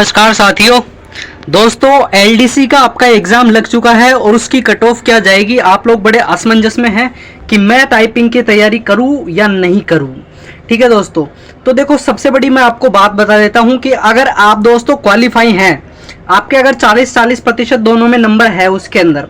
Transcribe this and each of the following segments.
नमस्कार साथियों। दोस्तों एलडीसी का आपका एग्जाम लग चुका है और उसकी कट ऑफ क्या जाएगी, आप लोग बड़े असमंजस में हैं कि मैं टाइपिंग की तैयारी करूं या नहीं करूं। ठीक है दोस्तों, तो देखो सबसे बड़ी मैं आपको बात बता देता हूं कि अगर आप दोस्तों क्वालिफाई हैं, आपके अगर 40% दोनों में नंबर है उसके अंदर,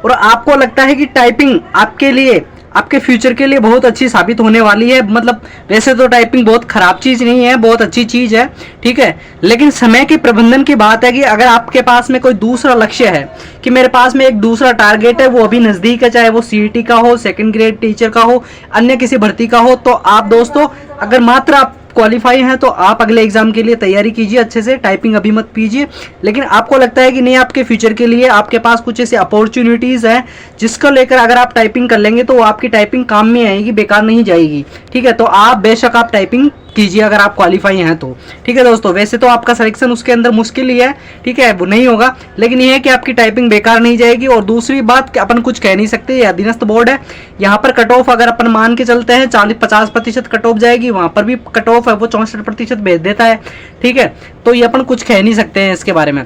और आपको लगता है कि टाइपिंग आपके लिए आपके फ्यूचर के लिए बहुत अच्छी साबित होने वाली है। मतलब वैसे तो टाइपिंग बहुत खराब चीज़ नहीं है, बहुत अच्छी चीज़ है, ठीक है। लेकिन समय के प्रबंधन की बात है कि अगर आपके पास में कोई दूसरा लक्ष्य है कि मेरे पास में एक दूसरा टारगेट है, वो अभी नज़दीक है, चाहे वो सीईटी का हो, सेकंड ग्रेड टीचर का हो, अन्य किसी भर्ती का हो, तो आप दोस्तों अगर मात्र आप क्वालिफाई हैं तो आप अगले एग्जाम के लिए तैयारी कीजिए अच्छे से, टाइपिंग अभी मत कीजिए। लेकिन आपको लगता है कि नहीं, आपके फ्यूचर के लिए आपके पास कुछ ऐसी अपॉर्चुनिटीज़ हैं जिसको लेकर अगर आप टाइपिंग कर लेंगे तो वो आपकी टाइपिंग काम में आएगी, बेकार नहीं जाएगी। ठीक है, तो आप बेशक आप टाइपिंग कीजिए अगर आप क्वालिफाई हैं तो। ठीक है दोस्तों, वैसे तो आपका सिलेक्शन उसके अंदर मुश्किल ही है, ठीक है, वो नहीं होगा, लेकिन ये है कि आपकी टाइपिंग बेकार नहीं जाएगी। और दूसरी बात कि अपन कुछ कह नहीं सकते, ये अधीनस्थ बोर्ड है, यहाँ पर कट ऑफ अगर अपन मान के चलते हैं 40-50% कट ऑफ जाएगी, वहाँ पर भी कट ऑफ है वो 64% भेज देता है। ठीक है, तो ये अपन कुछ कह नहीं सकते हैं इसके बारे में।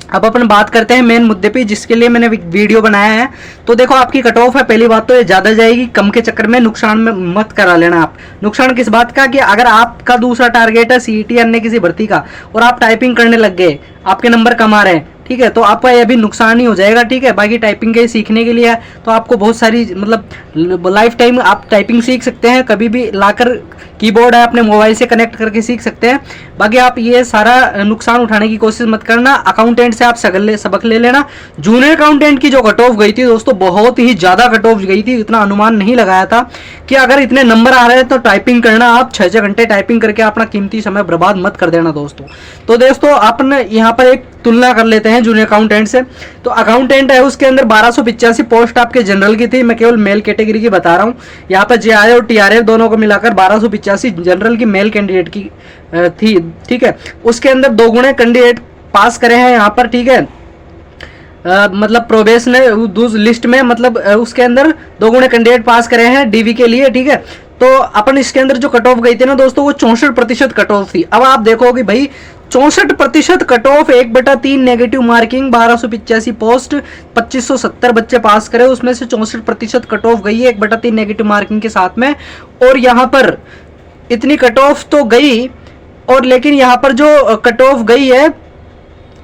अब अपन बात करते हैं मेन मुद्दे पे जिसके लिए मैंने वीडियो बनाया है। तो देखो आपकी कट ऑफ है, पहली बात तो ये ज़्यादा जाएगी, कम के चक्कर में नुकसान में मत करा लेना आप। नुकसान किस बात का कि अगर आपका दूसरा टारगेट है सीईटी अन्य किसी भर्ती का और आप टाइपिंग करने लग गए, आपके नंबर कम आ रहे हैं, ठीक है, तो आपका ये भी नुकसान ही हो जाएगा। ठीक है, बाकी टाइपिंग के सीखने के लिए है तो आपको बहुत सारी मतलब लाइफ टाइम आप टाइपिंग सीख सकते हैं, कभी भी लाकर कीबोर्ड है अपने मोबाइल से कनेक्ट करके सीख सकते हैं। बाकी आप ये सारा नुकसान उठाने की कोशिश मत करना। अकाउंटेंट से आप सबक ले लेना। जूनियर अकाउंटेंट की जो कट ऑफ गई थी दोस्तों, बहुत ही ज़्यादा कट ऑफ गई थी, इतना अनुमान नहीं लगाया था कि अगर इतने नंबर आ रहे हैं तो टाइपिंग करना, आप 6-6 घंटे टाइपिंग करके अपना कीमती समय बर्बाद मत कर देना दोस्तों। तो दोस्तों अपन यहाँ पर एक तुलना कर लेते हैं जूनियर अकाउंटेंट से। तो अकाउंटेंट है उसके अंदर 1285 पोस्ट आपके जनरल की थी, मैं केवल मेल कैटेगरी की बता रहा हूँ। यहाँ पर जेआरएफ और टीआरएफ दोनों को मिलाकर 1285 जनरल की मेल कैंडिडेट की थी। ठीक है, उसके अंदर 2 गुणे कैंडिडेट पास करे हैं यहाँ पर। ठीक है, मतलब प्रोबेस ने लिस्ट में मतलब उसके अंदर 2 गुणे कैंडिडेट पास करे हैं डीवी के लिए। ठीक है, तो अपन इसके अंदर जो कट ऑफ गई थी ना दोस्तों, वो 64% कट ऑफ थी। अब आप देखो कि भाई 64% cut off, 1/3 negative marking, 1285 post, 2570 बच्चे पास करे, उसमें से 64% कट ऑफ गई है 1/3 नेगेटिव मार्किंग के साथ में। और यहाँ पर इतनी कट ऑफ तो गई, और लेकिन यहाँ पर जो कट ऑफ गई है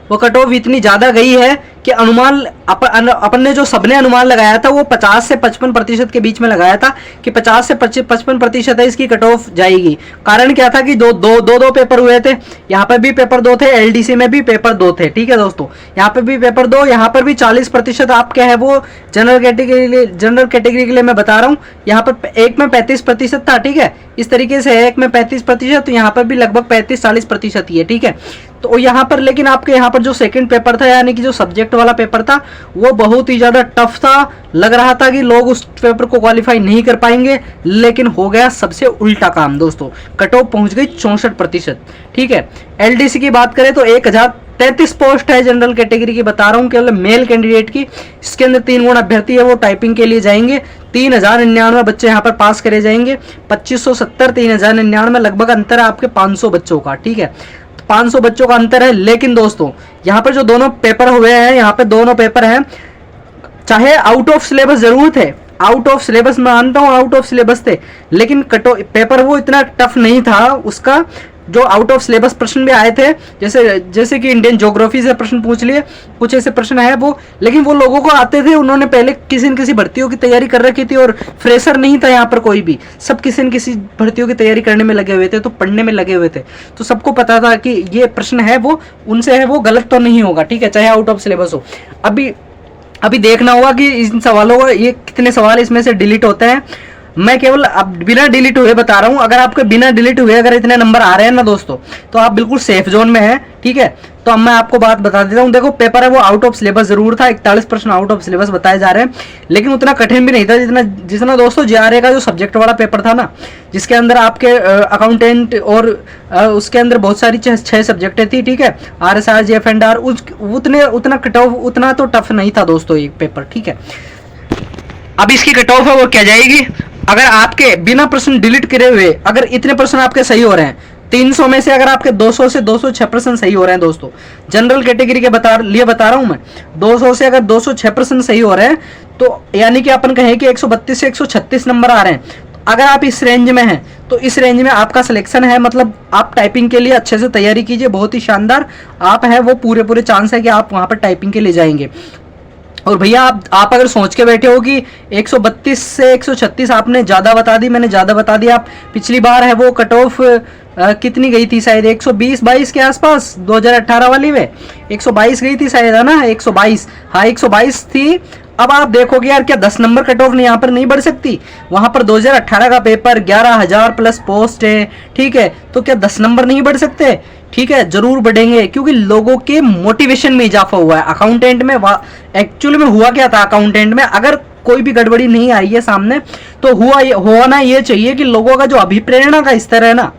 वो कट ऑफ इतनी ज़्यादा गई है कि अनुमान अपन ने जो सबने अनुमान लगाया था वो 50 से 55% के बीच में लगाया था कि 50 से 55% है इसकी कट ऑफ जाएगी। कारण क्या था कि दो पेपर हुए थे, यहाँ पर भी पेपर 2 थे, एलडीसी में भी पेपर 2 थे। ठीक है दोस्तों, यहाँ पर भी पेपर 2, यहाँ पर भी 40% आप क्या है वो जनरल कैटेगरी के लिए मैं बता रहा हूँ। यहाँ पर एक में 35% था, ठीक है, इस तरीके से एक में 35%, तो यहाँ पर भी लगभग 35-40% ही है। ठीक है, तो यहाँ पर लेकिन आपके यहाँ पर जो सेकंड पेपर था यानी कि जो सब्जेक्ट वाला पेपर था वो बहुत ही ज़्यादा टफ था। लग रहा था कि लोग उस पेपर को क्वालिफाई नहीं कर पाएंगे, लेकिन हो गया सबसे उल्टा काम दोस्तों, कट ऑफ पहुँच गई 64%। ठीक है, एलडीसी की बात करें तो 1033 पोस्ट है जनरल कैटेगरी की, बता रहा हूँ केवल मेल कैंडिडेट की। इसके अंदर 3 गुण अभ्यर्थी है वो टाइपिंग के लिए जाएंगे, 3099 बच्चे यहाँ पर पास करे जाएंगे, 2570 3099 लगभग अंतर है आपके 500 बच्चों का। ठीक है, 500 बच्चों का अंतर है। लेकिन दोस्तों यहाँ पर जो दोनों पेपर हुए हैं, यहाँ पे दोनों पेपर हैं, चाहे आउट ऑफ सिलेबस जरूर थे, आउट ऑफ सिलेबस मानता हूँ, आउट ऑफ सिलेबस थे, लेकिन पेपर वो इतना टफ नहीं था। उसका जो आउट ऑफ सिलेबस प्रश्न भी आए थे, जैसे कि इंडियन ज्योग्राफी से प्रश्न पूछ लिए, कुछ ऐसे प्रश्न है वो, लेकिन वो लोगों को आते थे, उन्होंने पहले किसी न किसी भर्तियों की तैयारी कर रखी थी और फ्रेशर नहीं था यहाँ पर कोई भी, सब किसी न किसी भर्तियों की तैयारी करने में लगे हुए थे, तो पढ़ने में लगे हुए थे, तो सबको पता था कि ये प्रश्न है वो उनसे है वो गलत तो नहीं होगा। ठीक है, चाहे आउट ऑफ सिलेबस हो। अभी देखना होगा कि इन सवालों को ये कितने सवाल इसमें से डिलीट होते हैं। मैं केवल अब बिना डिलीट हुए बता रहा हूँ। अगर आपके बिना डिलीट हुए अगर इतने नंबर आ रहे हैं ना दोस्तों, तो आप बिल्कुल सेफ जोन में हैं। ठीक है, तो अब मैं आपको बात बता देता हूँ। देखो पेपर है वो आउट ऑफ सिलेबस जरूर था, 41 प्रश्न आउट ऑफ सिलेबस बताए जा रहे हैं, लेकिन उतना कठिन भी नहीं था जितना दोस्तों जेआरए का जो सब्जेक्ट वाला पेपर था ना, जिसके अंदर आपके अकाउंटेंट और उसके अंदर बहुत सारी 6 सब्जेक्टें थी। ठीक है, RSR JF&R, उतना कट ऑफ उतना तो टफ नहीं था दोस्तों ये पेपर। ठीक है, अब इसकी कट ऑफ है वो क्या जाएगी, अगर आपके बिना प्रश्न डिलीट करे हुए अगर इतने प्रश्न आपके सही हो रहे हैं 300 में से अगर आपके 200 से 206% सही हो रहे हैं दोस्तों, जनरल कैटेगरी के बता रहा हूं मैं, 200 से अगर 206% सही हो रहे हैं तो यानी कि अपन कहें कि 132 से 136 नंबर आ रहे हैं। अगर आप इस रेंज में हैं तो इस रेंज में आपका सिलेक्शन है, मतलब आप टाइपिंग के लिए अच्छे से तैयारी कीजिए, बहुत ही शानदार आप है वो पूरे चांस है कि आप वहां पर टाइपिंग के लिए जाएंगे। और भैया आप अगर सोच के बैठे हो कि 132 से 136 आपने ज़्यादा बता दी, मैंने ज़्यादा बता दिया, आप पिछली बार है वो कट ऑफ कितनी गई थी शायद 120-22 के आसपास 2018 वाली में 122 गई थी शायद, है ना 122, हाँ 122 थी। अब आप देखोगे यार क्या 10 नंबर कट ऑफ यहाँ पर नहीं बढ़ सकती, वहां पर 2018 का पेपर 11,000 प्लस पोस्ट है, ठीक है, तो क्या 10 नंबर नहीं बढ़ सकते? ठीक है, जरूर बढ़ेंगे, क्योंकि लोगों के मोटिवेशन में इजाफा हुआ है। अकाउंटेंट में एक्चुअली में हुआ क्या था, अकाउंटेंट में अगर कोई भी गड़बड़ी नहीं आई है सामने तो होना ये चाहिए कि लोगों का जो अभिप्रेरणा का स्तर है ना,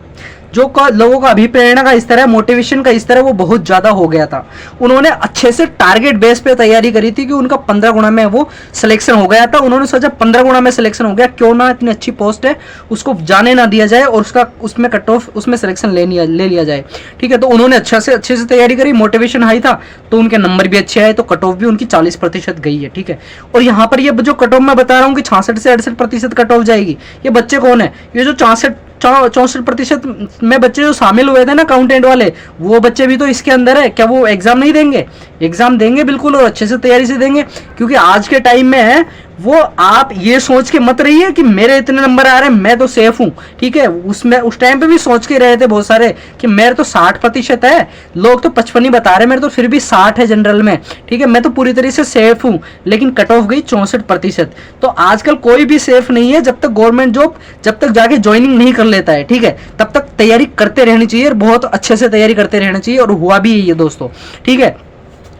लोगों का अभिप्रेरणा का स्तर है, मोटिवेशन का स्तर है, वो बहुत ज्यादा हो गया था। उन्होंने अच्छे से टारगेट बेस पे तैयारी करी थी कि उनका 15 गुना में वो सिलेक्शन हो गया था। उन्होंने सोचा 15 गुना में सिलेक्शन हो गया, क्यों ना, इतनी अच्छी पोस्ट है उसको जाने ना दिया जाए और उसमें कट ऑफ उसमें सिलेक्शन ले लिया जाए। ठीक है, तो उन्होंने अच्छे से तैयारी करी, मोटिवेशन हाई था तो उनके नंबर भी अच्छे आए, तो कट ऑफ भी उनकी 40% गई है। ठीक है, और यहाँ पर ये जो कट ऑफ मैं बता रहा हूँ कि 66 से 68% कट ऑफ जाएगी, ये बच्चे कौन है? ये जो 64% में बच्चे जो शामिल हुए थे ना अकाउंटेंट वाले, वो बच्चे भी तो इसके अंदर है। क्या वो एग्जाम नहीं देंगे? एग्जाम देंगे बिल्कुल, और अच्छे से तैयारी से देंगे, क्योंकि आज के टाइम में है वो आप ये सोच के मत रहिए कि मेरे इतने नंबर आ रहे हैं मैं तो सेफ हूं। ठीक है, उसमें उस टाइम पे भी सोच के रहे थे बहुत सारे कि मेरे तो 60% है, लोग तो 55 ही बता रहे हैं, मेरे तो फिर भी 60 है जनरल में। ठीक है, मैं तो पूरी तरह से सेफ हूं, लेकिन कट ऑफ गई 64%। तो आजकल कोई भी सेफ नहीं है जब तक गवर्नमेंट जॉब जब तक जाके ज्वाइनिंग नहीं कर लेता है। ठीक है, तब तक तैयारी करते रहनी चाहिए और बहुत अच्छे से तैयारी करते रहना चाहिए, और हुआ भी ये दोस्तों। ठीक है,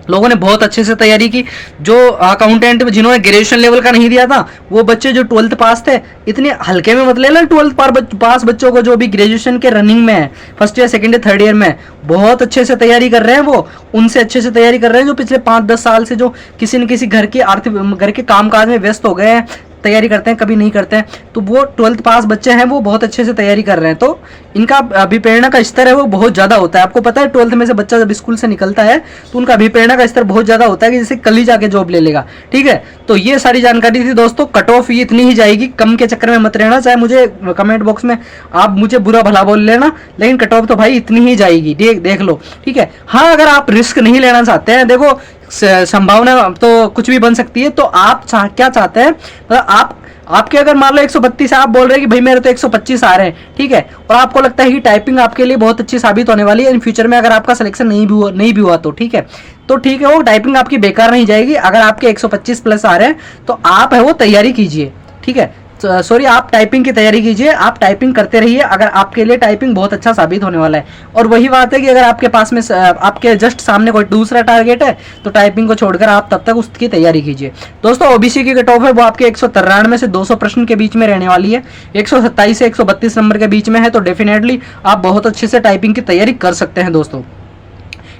लोगों ने बहुत अच्छे से तैयारी की। जो अकाउंटेंट में जिन्होंने ग्रेजुएशन लेवल का नहीं दिया था, वो बच्चे जो 12th पास थे, इतने हल्के में मत ले लेना 12th पास बच्चों को, जो भी ग्रेजुएशन के रनिंग में है, first year second year third year में बहुत अच्छे से तैयारी कर रहे हैं, वो उनसे अच्छे से तैयारी कर रहे हैं जो पिछले 5-10 साल से जो किसी न किसी घर के कामकाज में व्यस्त हो गए हैं, तैयारी करते हैं, कभी नहीं करते हैं। तो वो 12th पास बच्चे हैं, वो बहुत अच्छे से तैयारी कर रहे हैं, तो इनका अभिप्रेरणा का स्तर है वो बहुत ज़्यादा होता है। आपको पता है 12th में से बच्चा जब स्कूल से निकलता है तो उनका अभिप्रेरणा का स्तर बहुत ज़्यादा होता है कि जैसे कल ही जाके जॉब ले लेगा। ठीक है, तो ये सारी जानकारी थी दोस्तों। कट ऑफ ये इतनी ही जाएगी, कम के चक्कर में मत रहना, चाहे मुझे कमेंट बॉक्स में आप मुझे बुरा भला बोल लेना, लेकिन कट ऑफ तो भाई इतनी ही जाएगी, देख लो। ठीक है, हाँ अगर आप रिस्क नहीं लेना चाहते हैं, देखो संभावना तो कुछ भी बन सकती है, तो आप क्या चाहते हैं, मतलब आपके अगर मान लो 132 आप बोल रहे हैं कि भाई मेरे तो 125 आ रहे हैं, ठीक है, और आपको लगता है कि टाइपिंग आपके लिए बहुत अच्छी साबित होने वाली है इन फ्यूचर में, अगर आपका सिलेक्शन नहीं भी हुआ तो ठीक है, वो टाइपिंग आपकी बेकार नहीं जाएगी। अगर आपके 125 प्लस आ रहे हैं तो आप है वो तैयारी कीजिए। ठीक है, सॉरी, आप टाइपिंग की तैयारी कीजिए, आप टाइपिंग करते रहिए, अगर आपके लिए टाइपिंग बहुत अच्छा साबित होने वाला है। और वही बात है कि अगर आपके पास में आपके जस्ट सामने कोई दूसरा टारगेट है तो टाइपिंग को छोड़कर आप तब तक उसकी तैयारी कीजिए। दोस्तों ओबीसी की कट ऑफ है वो आपके 193 से 200 प्रश्न के बीच में रहने वाली है, 127 से 132 नंबर के बीच में है, तो डेफिनेटली आप बहुत अच्छे से टाइपिंग की तैयारी कर सकते हैं दोस्तों।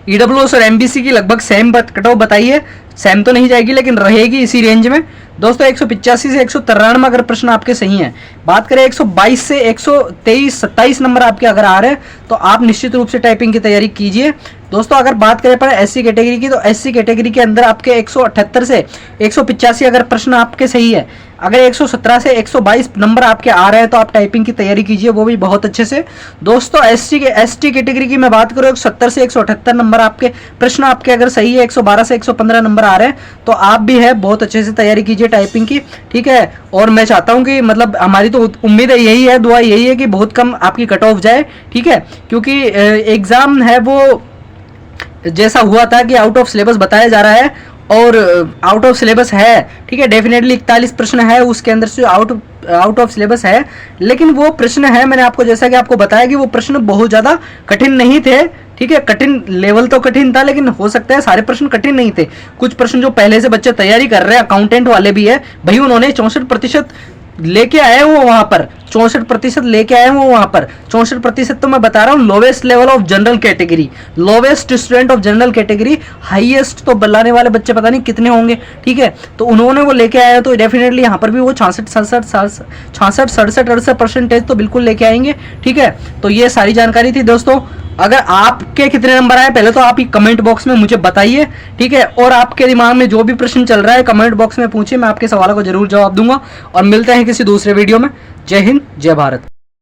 ईडब्ल्यूएस और एमबीसी की लगभग सेम कट ऑफ बताइए, सेम तो नहीं जाएगी लेकिन रहेगी इसी रेंज में दोस्तों। 185 से 193 अगर प्रश्न आपके सही हैं, बात करें 122 से 123-27 नंबर आपके अगर आ रहे हैं तो आप निश्चित रूप से टाइपिंग की तैयारी कीजिए दोस्तों। अगर बात करें पर एससी कैटेगरी की, तो एससी कैटेगरी के अंदर आपके 178 से 185 अगर प्रश्न आपके सही है, अगर 117 से 122 नंबर आपके आ रहे हैं तो आप टाइपिंग की तैयारी कीजिए, वो भी बहुत अच्छे से दोस्तों। एसटी कैटेगरी की मैं बात करूँ 170 से 178 नंबर आपके प्रश्न आपके अगर सही है, 112 से 115 नंबर आ रहे हैं तो आप भी है बहुत अच्छे से तैयारी कीजिए टाइपिंग की। ठीक है, और मैं चाहता हूं कि मतलब हमारी तो उम्मीद है यही है, दुआ यही है कि बहुत कम आपकी कट ऑफ जाए। ठीक है, क्योंकि एग्जाम है वो जैसा हुआ था कि आउट ऑफ सिलेबस बताया जा रहा है, और आउट ऑफ सिलेबस है। ठीक है, डेफिनेटली 41 प्रश्न है उसके अंदर से आउट ऑफ सिलेबस है, लेकिन वो प्रश्न है, मैंने आपको जैसा कि आपको बताया कि वो प्रश्न बहुत ज़्यादा कठिन नहीं थे। ठीक है, कठिन लेवल तो कठिन था, लेकिन हो सकता है सारे प्रश्न कठिन नहीं थे। कुछ प्रश्न जो पहले से बच्चे तैयारी कर रहे हैं, अकाउंटेंट वाले भी है भाई, उन्होंने 64% लेके आए वो वहां पर 64% लेके आए वो वहां पर 64%। तो मैं बता रहा हूँ lowest level of general category, lowest student of general category, highest तो बल्लाने वाले बच्चे पता नहीं कितने होंगे, ठीक है। तो उन्होंने वो लेके आया, तो डेफिनेटली यहाँ पर भी वो 66-67-68% तो बिल्कुल लेके आएंगे, ठीक है। तो ये सारी जानकारी थी दोस्तों। अगर आपके कितने नंबर आए पहले तो आप कमेंट बॉक्स में मुझे बताइए, ठीक है। और आपके दिमाग में जो भी प्रश्न चल रहा है कमेंट बॉक्स में पूछिए, मैं आपके सवालों को जरूर जवाब दूंगा। और मिलते हैं किसी दूसरे वीडियो में। जय हिंद, जय भारत।